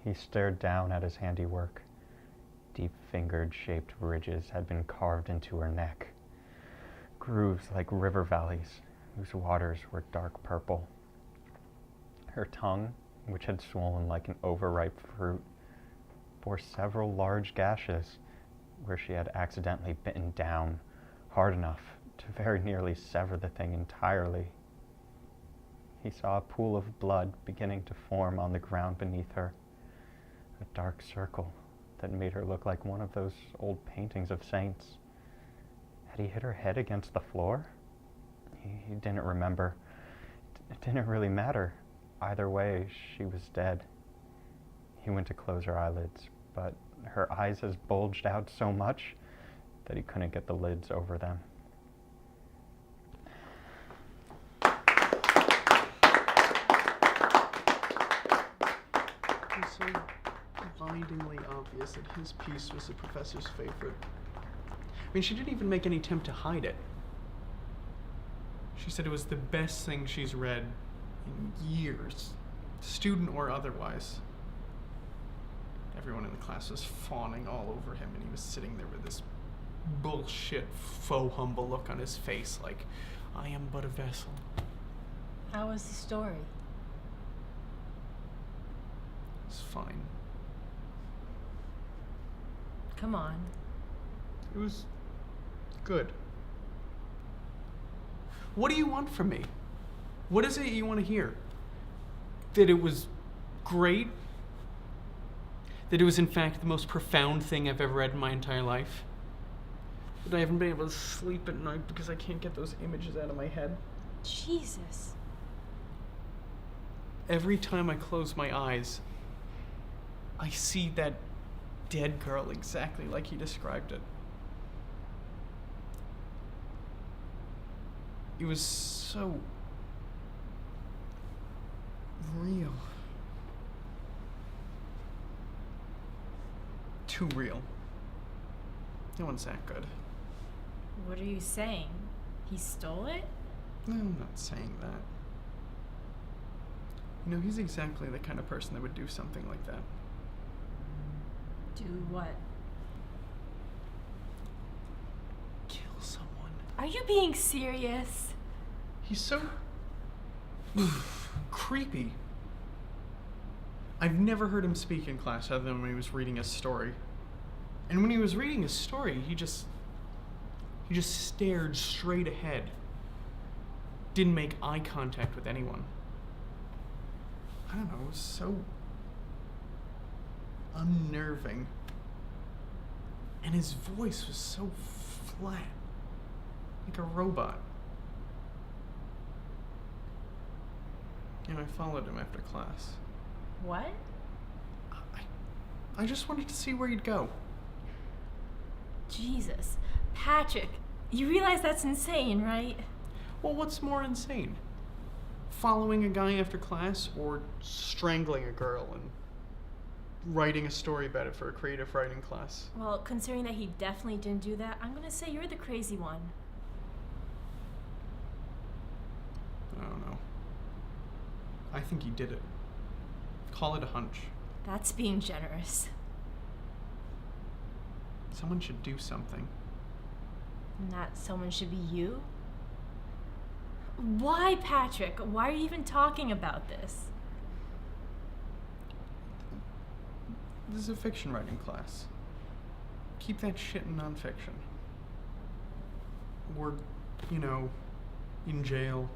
He stared down at his handiwork. Deep fingered-shaped ridges had been carved into her neck, grooves like river valleys whose waters were dark purple. Her tongue, which had swollen like an overripe fruit, bore several large gashes where she had accidentally bitten down hard enough to very nearly sever the thing entirely. He saw a pool of blood beginning to form on the ground beneath her, a dark circle that made her look like one of those old paintings of saints. Had he hit her head against the floor? He didn't remember. It didn't really matter. Either way, she was dead. He went to close her eyelids, but her eyes had bulged out so much that he couldn't get the lids over them. It's so blindingly obvious that his piece was the professor's favorite. I mean, she didn't even make any attempt to hide it. She said it was the best thing she's read in years, student or otherwise. Everyone in the class was fawning all over him, and he was sitting there with this bullshit, faux humble look on his face, like, I am but a vessel. How was the story? It's fine. Come on. It was good. What do you want from me? What is it you want to hear? That it was great? That it was, in fact, the most profound thing I've ever read in my entire life? That I haven't been able to sleep at night because I can't get those images out of my head? Jesus. Every time I close my eyes, I see that dead girl exactly like he described it. It was so real. Too real. No one's that good. What are you saying? He stole it? No, I'm not saying that. You know, he's exactly the kind of person that would do something like that. Do what? Kill someone. Are you being serious? He's so creepy. I've never heard him speak in class other than when he was reading a story. And when he was reading a story, he just stared straight ahead. Didn't make eye contact with anyone. I don't know, it was so unnerving. And his voice was so flat, like a robot. And I followed him after class. What? I just wanted to see where he'd go. Jesus. Patrick, you realize that's insane, right? Well, what's more insane? Following a guy after class or strangling a girl and writing a story about it for a creative writing class? Well, considering that he definitely didn't do that, I'm gonna say you're the crazy one. I don't know. I think he did it. Call it a hunch. That's being generous. Someone should do something. And that someone should be you? Why, Patrick? Why are you even talking about this? This is a fiction writing class. Keep that shit in nonfiction. Or, you know, in jail.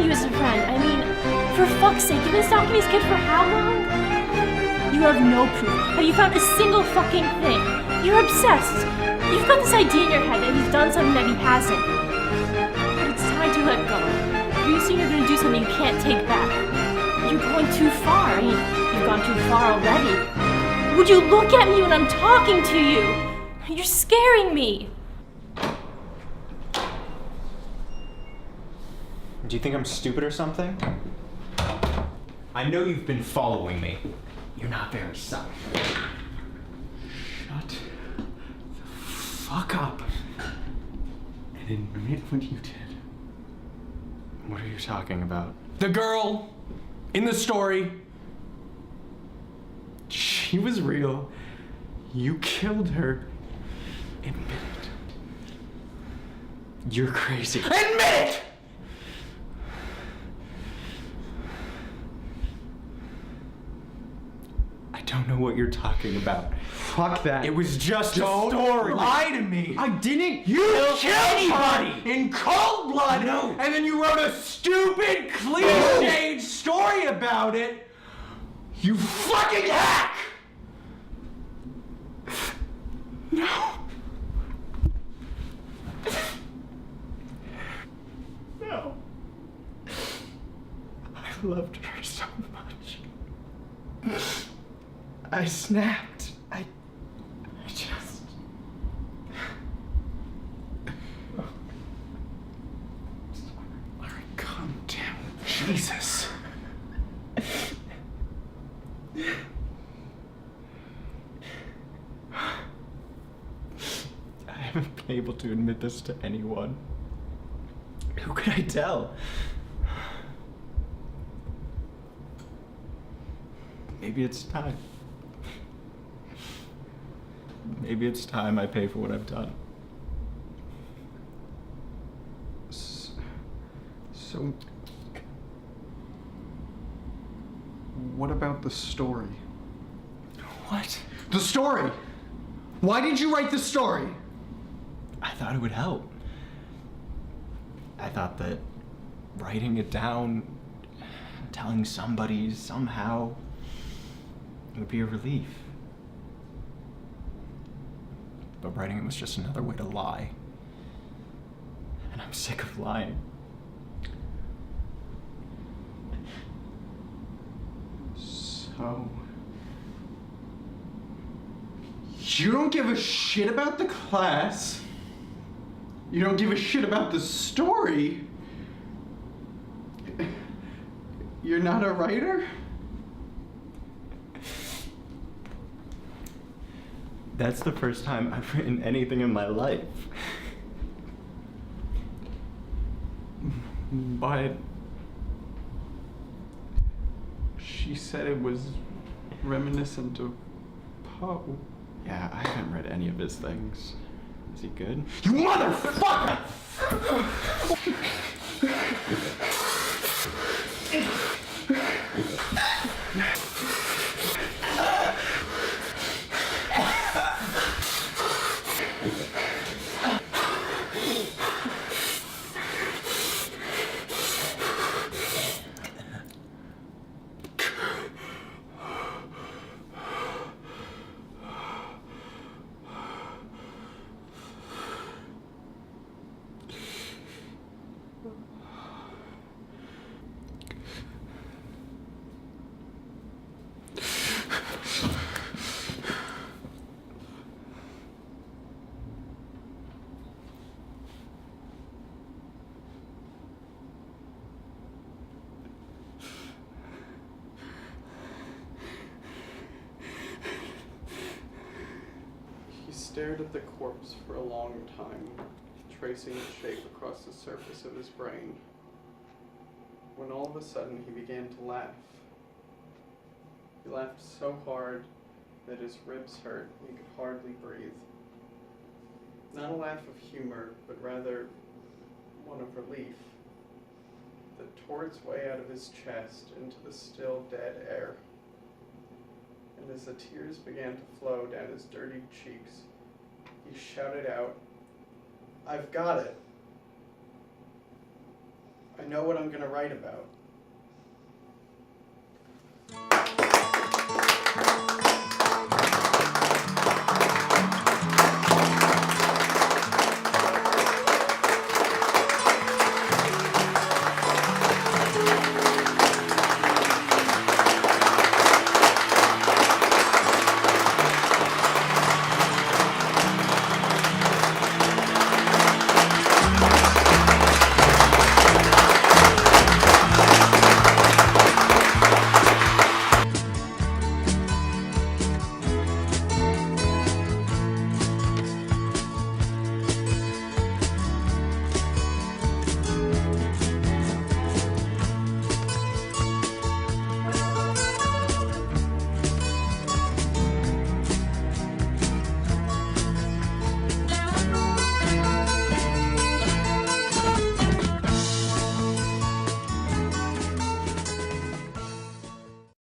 you as a friend. I mean, for fuck's sake, you've been stalking this kid for how long? You have no proof. Have you found a single fucking thing? You're obsessed. You've got this idea in your head that he's done something that he hasn't. But it's time to let go. Pretty soon you're gonna do something you can't take back. You're going too far. I mean, you've gone too far already. Would you look at me when I'm talking to you? You're scaring me. Do you think I'm stupid or something? I know you've been following me. You're not very subtle. Shut the fuck up and admit what you did. What are you talking about? The girl in the story. She was real. You killed her. Admit it. You're crazy. Admit it! I don't know what you're talking about. Fuck that. It was just a Don't story. lie to me. I didn't You kill killed anybody. her in cold blood. No. And then you wrote a stupid, cliched story about it. You fucking hack! No. No. I loved her so much. I snapped. I just... Larry, calm down. Jesus. I haven't been able to admit this to anyone. Who could I tell? Maybe it's time. Maybe it's time I pay for what I've done. So, what about the story? What? The story! Why did you write the story? I thought it would help. I thought that writing it down, telling somebody somehow, it would be a relief. But writing it was just another way to lie. And I'm sick of lying. So, you don't give a shit about the class. You don't give a shit about the story. You're not a writer? That's the first time I've written anything in my life. But she said it was reminiscent of Poe. Yeah, I haven't read any of his things. Is he good? You motherfucker! He stared at the corpse for a long time, tracing its shape across the surface of his brain, when all of a sudden he began to laugh. He laughed so hard that his ribs hurt and he could hardly breathe. Not a laugh of humor, but rather one of relief that tore its way out of his chest into the still dead air. And as the tears began to flow down his dirty cheeks, he shouted out, "I've got it! I I know what I'm going to write about.